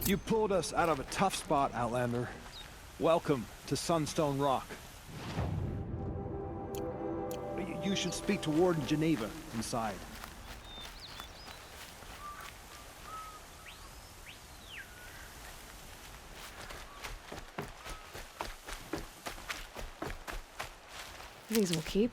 You pulled us out of a tough spot, Outlander. Welcome to Sunstone Rock. You should speak to Warden Geneva inside. These will keep.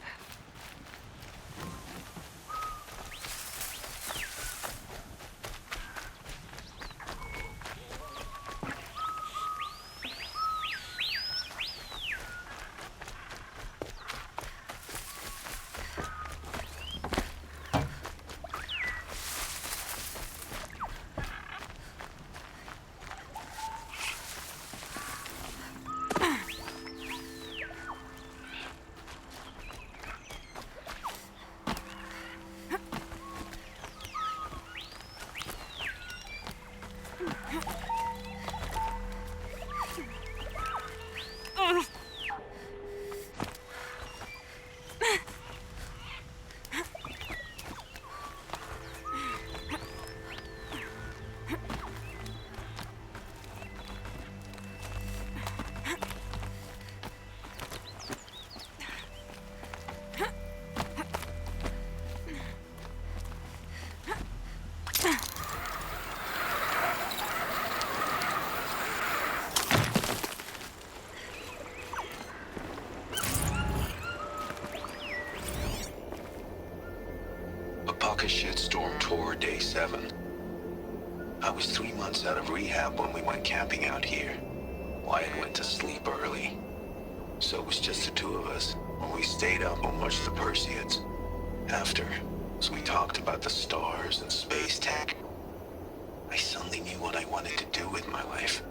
A shitstorm tore day 7. I was 3 months out of rehab when we went camping out here. Wyatt went to sleep early, so it was just the two of us. When we stayed up and watched the Perseids. After, as we talked about the stars and space tech, I suddenly knew what I wanted to do with my life.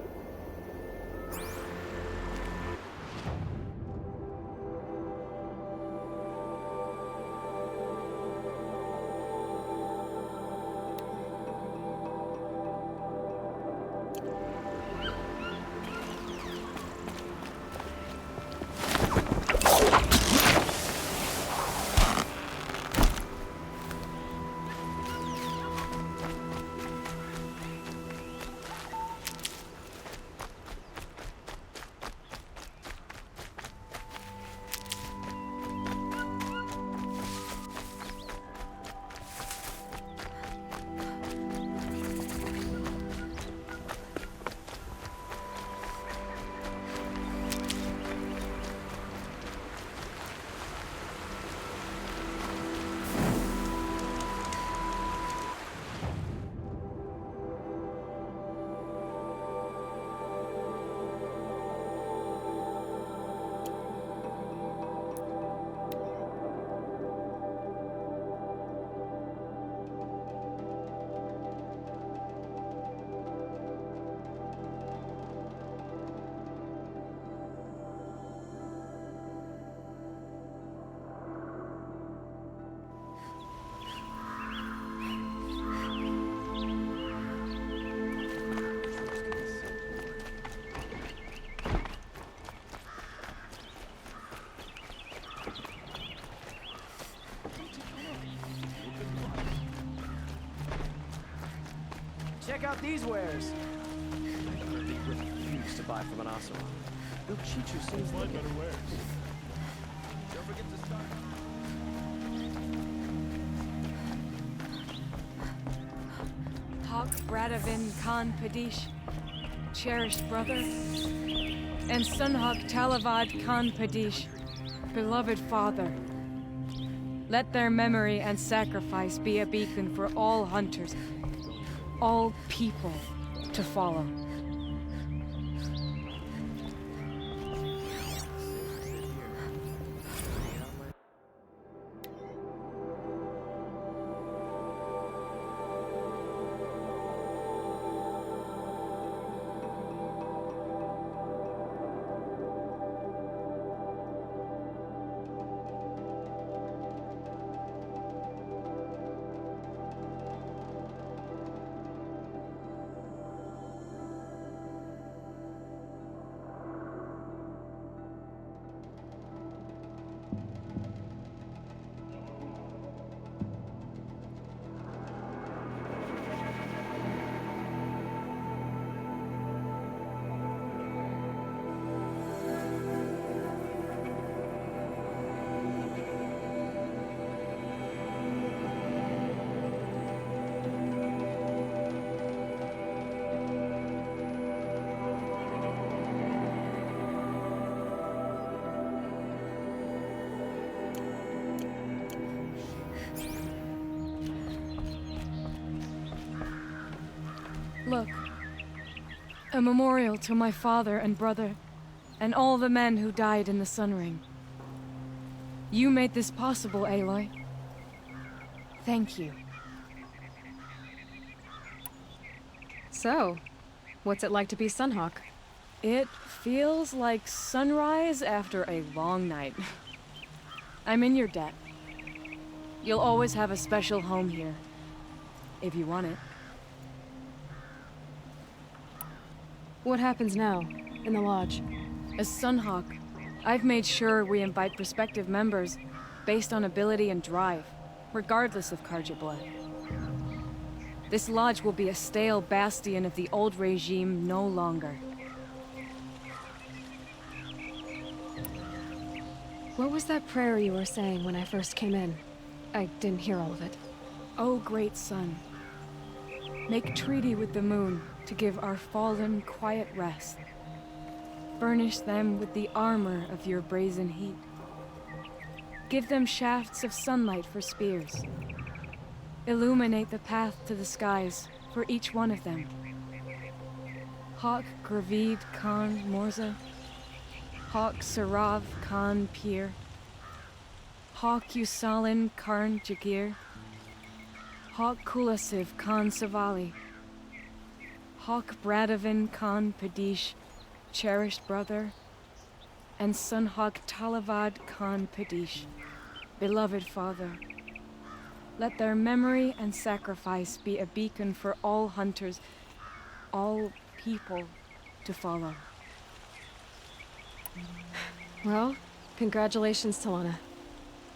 Check out these wares. I utterly refuse to buy from an Ocelot. They'll cheat you soon as they get better wares. Don't forget to start. Hawk Bradavin Khan Padish, cherished brother, and Sunhawk Talavad Khan Padish, beloved father. Let their memory and sacrifice be a beacon for all hunters, all people to follow. Look. A memorial to my father and brother, and all the men who died in the Sun Ring. You made this possible, Aloy. Thank you. So, what's it like to be Sunhawk? It feels like sunrise after a long night. I'm in your debt. You'll always have a special home here, if you want it. What happens now, in the lodge? As Sunhawk, I've made sure we invite prospective members based on ability and drive, regardless of Carja blood. This lodge will be a stale bastion of the old regime no longer. What was that prayer you were saying when I first came in? I didn't hear all of it. O great sun, make treaty with the moon to give our fallen quiet rest. Furnish them with the armor of your brazen heat. Give them shafts of sunlight for spears. Illuminate the path to the skies for each one of them. Hawk Gravid Khan Morza, Hawk Sarav Khan Pir, Hawk Usalin Karn Jagir, Hawk Kulasiv Khan Savali, Hawk Bradavin Khan Padish, cherished brother, and Sunhawk Talavad Khan Padish, beloved father. Let their memory and sacrifice be a beacon for all hunters, all people to follow. Well, congratulations, Talana.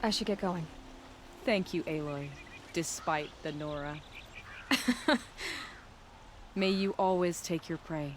I should get going. Thank you, Aloy, despite the Nora. May you always take your prey.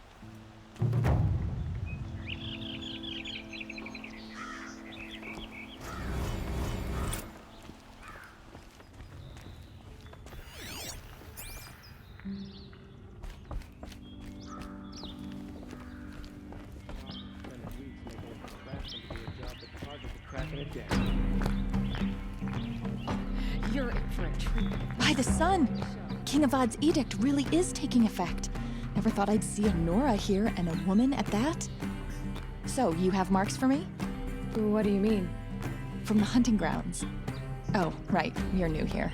You're in for a treat. By the sun! King Avad's edict really is taking effect. Never thought I'd see a Nora here, and a woman at that. So, you have marks for me? What do you mean? From the hunting grounds. Oh, right, you're new here.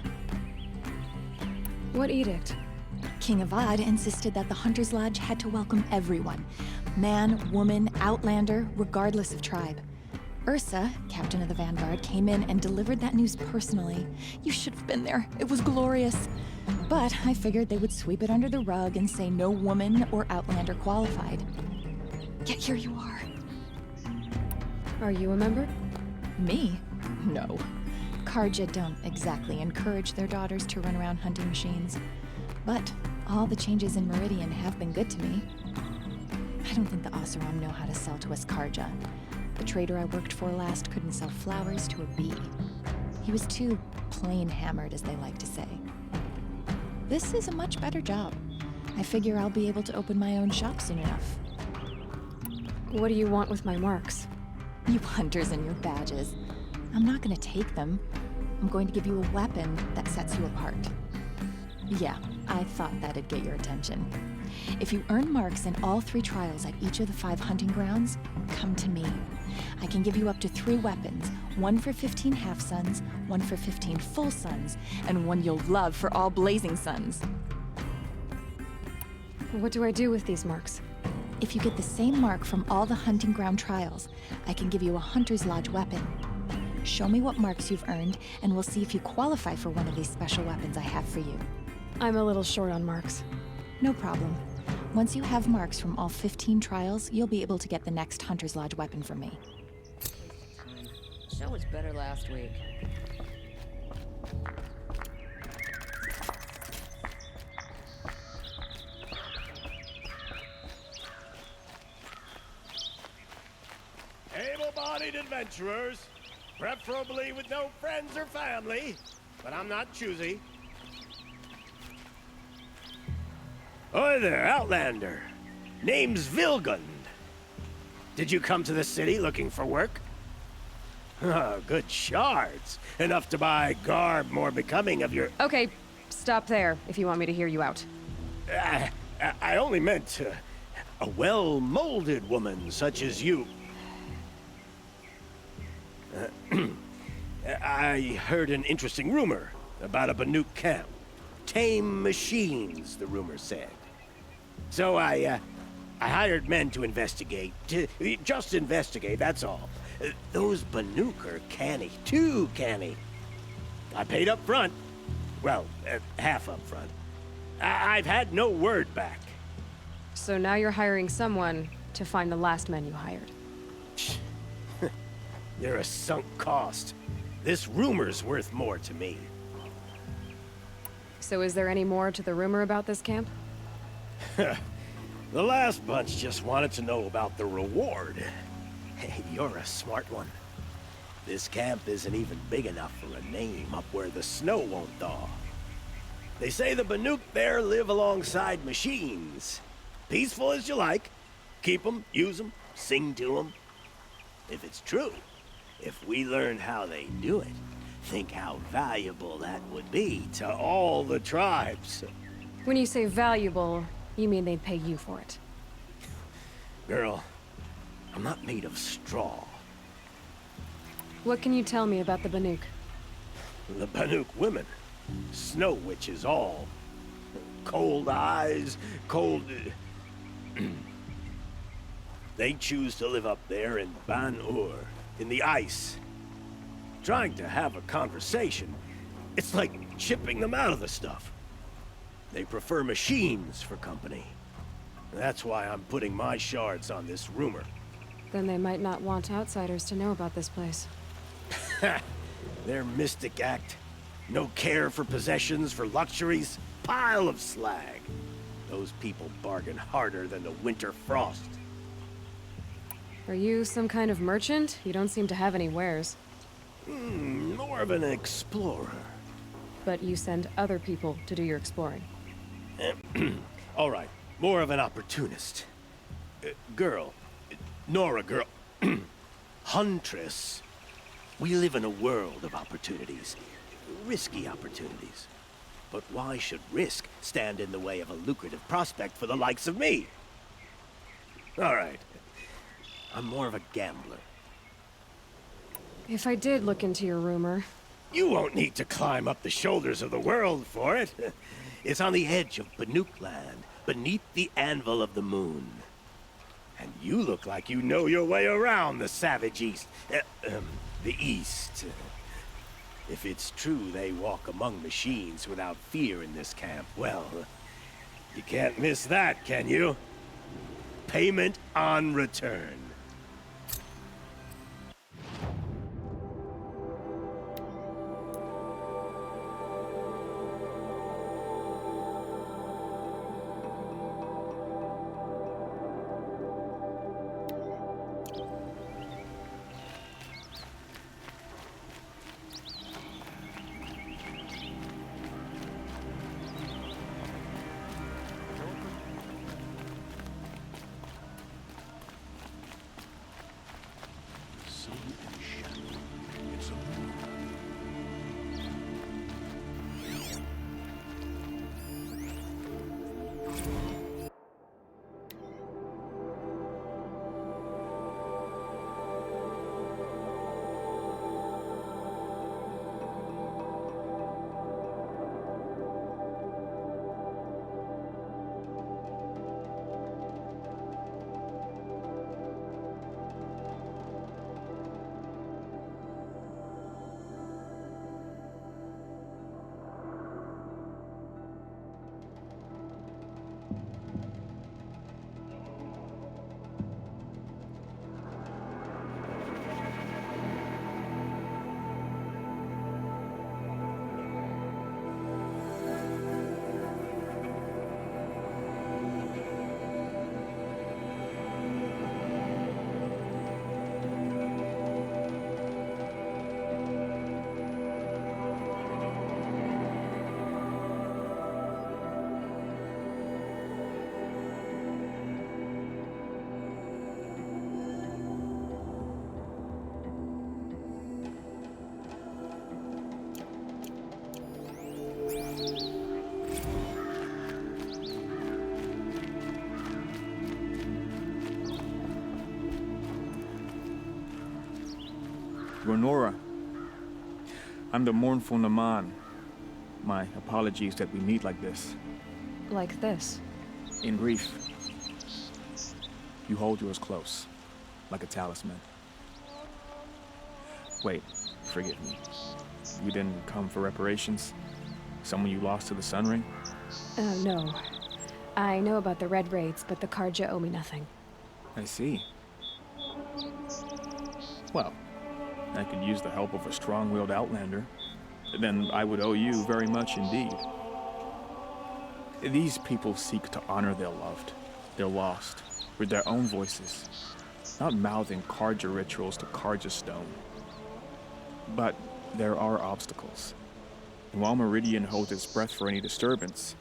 What edict? King Avad insisted that the Hunter's Lodge had to welcome everyone. Man, woman, outlander, regardless of tribe. Ursa, captain of the Vanguard, came in and delivered that news personally. You should have been there. It was glorious. But I figured they would sweep it under the rug and say no woman or outlander qualified. Yet here you are. Are you a member? Me? No. Carja don't exactly encourage their daughters to run around hunting machines. But all the changes in Meridian have been good to me. I don't think the Oseram know how to sell to us Carja. The trader I worked for last couldn't sell flowers to a bee. He was too plain hammered, as they like to say. This is a much better job. I figure I'll be able to open my own shop soon enough. What do you want with my marks? You hunters and your badges. I'm not gonna take them. I'm going to give you a weapon that sets you apart. Yeah, I thought that'd get your attention. If you earn marks in all 3 trials at each of the 5 hunting grounds, come to me. I can give you up to 3 weapons, one for 15 half-suns, one for 15 full suns, and one you'll love for all blazing suns. What do I do with these marks? If you get the same mark from all the hunting ground trials, I can give you a Hunter's Lodge weapon. Show me what marks you've earned, and we'll see if you qualify for one of these special weapons I have for you. I'm a little short on marks. No problem. Once you have marks from all 15 trials, you'll be able to get the next Hunter's Lodge weapon from me. So was better last week. Able-bodied adventurers, preferably with no friends or family, but I'm not choosy. Oi there, Outlander. Name's Vilgund. Did you come to the city looking for work? Oh, good shards. Enough to buy garb more becoming of your... Okay, stop there if you want me to hear you out. I only meant a well-molded woman such as you. I heard an interesting rumor about a Banuk camp. Tame machines, the rumor said. So I hired men to investigate. Just investigate, that's all. Those Banuk are canny, too canny. I paid up front. Well, half up front. I've had no word back. So now you're hiring someone to find the last men you hired. They're a sunk cost. This rumor's worth more to me. So is there any more to the rumor about this camp? The last bunch just wanted to know about the reward. Hey, you're a smart one. This camp isn't even big enough for a name up where the snow won't thaw. They say the Banuk there live alongside machines. Peaceful as you like. Keep them, use them, sing to them. If it's true, if we learned how they do it, think how valuable that would be to all the tribes. When you say valuable, you mean they'd pay you for it. Girl, I'm not made of straw. What can you tell me about the Banuk? The Banuk women. Snow witches all. Cold eyes, cold... They choose to live up there in Ban-Ur, in the ice. Trying to have a conversation, it's like chipping them out of the stuff. They prefer machines for company. That's why I'm putting my shards on this rumor. Then they might not want outsiders to know about this place. Their mystic act. No care for possessions, for luxuries. Pile of slag. Those people bargain harder than the winter frost. Are you some kind of merchant? You don't seem to have any wares. More of an explorer. But you send other people to do your exploring. All right, more of an opportunist. Girl. Nora girl. Huntress. We live in a world of opportunities. Risky opportunities. But why should risk stand in the way of a lucrative prospect for the likes of me? All right. I'm more of a gambler. If I did look into your rumor... You won't need to climb up the shoulders of the world for it. It's on the edge of Banuk land, beneath the anvil of the moon. And you look like you know your way around the savage east. The east. If it's true they walk among machines without fear in this camp, well, you can't miss that, can you? Payment on return. You're Nora. I'm the mournful Naman. My apologies that we meet like this. Like this. In brief, you hold yours close, like a talisman. Wait, forgive me. You didn't come for reparations? Someone you lost to the Sun Ring? No. I know about the Red Raids, but the Karja owe me nothing. I see. Well, I could use the help of a strong-willed outlander. Then I would owe you very much indeed. These people seek to honor their loved, their lost, with their own voices, not mouthing Karja rituals to Karja stone. But there are obstacles. And while Meridian holds its breath for any disturbance,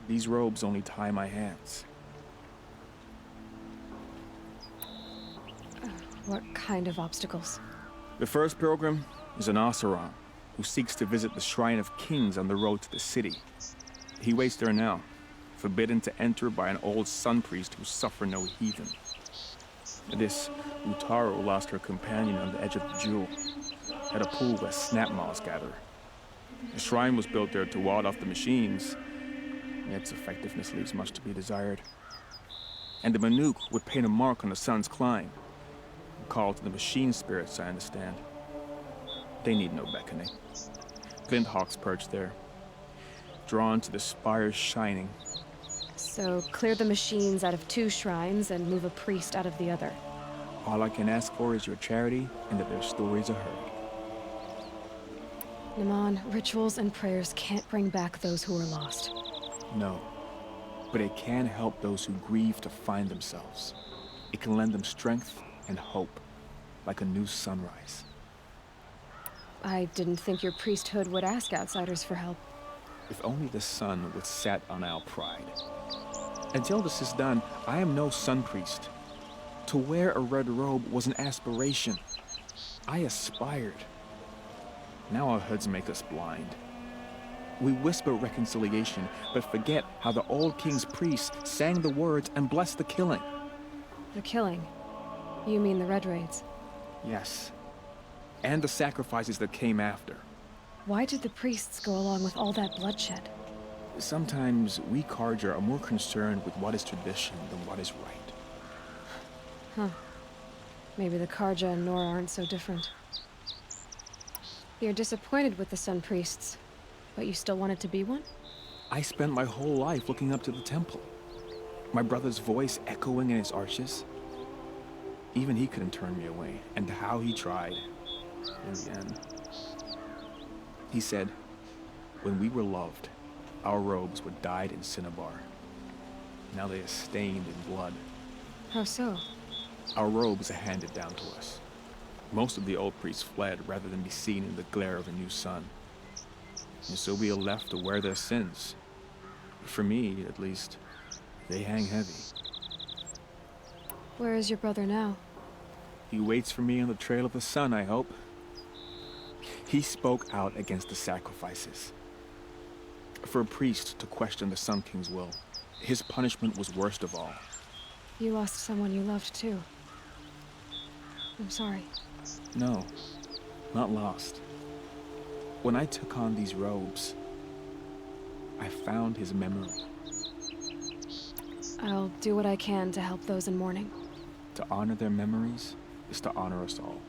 these robes only tie my hands. What kind of obstacles? The first pilgrim is an Oseram who seeks to visit the Shrine of Kings on the road to the city. He waits there now, forbidden to enter by an old sun priest who suffer no heathen. This Utaro lost her companion on the edge of the jewel, at a pool where snap moths gather. The shrine was built there to ward off the machines, yet its effectiveness leaves much to be desired. And the Manuk would paint a mark on the sun's climb, a call to the machine spirits, I understand. They need no beckoning. Glint hawks perch there, drawn to the spires shining. So, clear the machines out of 2 shrines and move a priest out of the other. All I can ask for is your charity and that their stories are heard. Naman, rituals and prayers can't bring back those who are lost. No, but it can help those who grieve to find themselves. It can lend them strength and hope, like a new sunrise. I didn't think your priesthood would ask outsiders for help. If only the sun would set on our pride. Until this is done, I am no sun priest. To wear a red robe was an aspiration. I aspired. Now our hoods make us blind. We whisper reconciliation, but forget how the old king's priests sang the words and blessed the killing. The killing? You mean the Red Raids? Yes. And the sacrifices that came after. Why did the priests go along with all that bloodshed? Sometimes we Karja are more concerned with what is tradition than what is right. Huh. Maybe the Karja and Nora aren't so different. You're disappointed with the Sun Priests, but you still wanted to be one? I spent my whole life looking up to the temple. My brother's voice echoing in its arches. Even he couldn't turn me away, and how he tried. In the end. He said, when we were loved, our robes were dyed in cinnabar. Now they are stained in blood. How so? Our robes are handed down to us. Most of the old priests fled rather than be seen in the glare of a new sun. And so we are left to wear their sins. For me, at least, they hang heavy. Where is your brother now? He waits for me on the trail of the sun, I hope. He spoke out against the sacrifices. For a priest to question the Sun King's will, his punishment was worst of all. You lost someone you loved too. I'm sorry. No, not lost. When I took on these robes, I found his memory. I'll do what I can to help those in mourning. To honor their memories is to honor us all.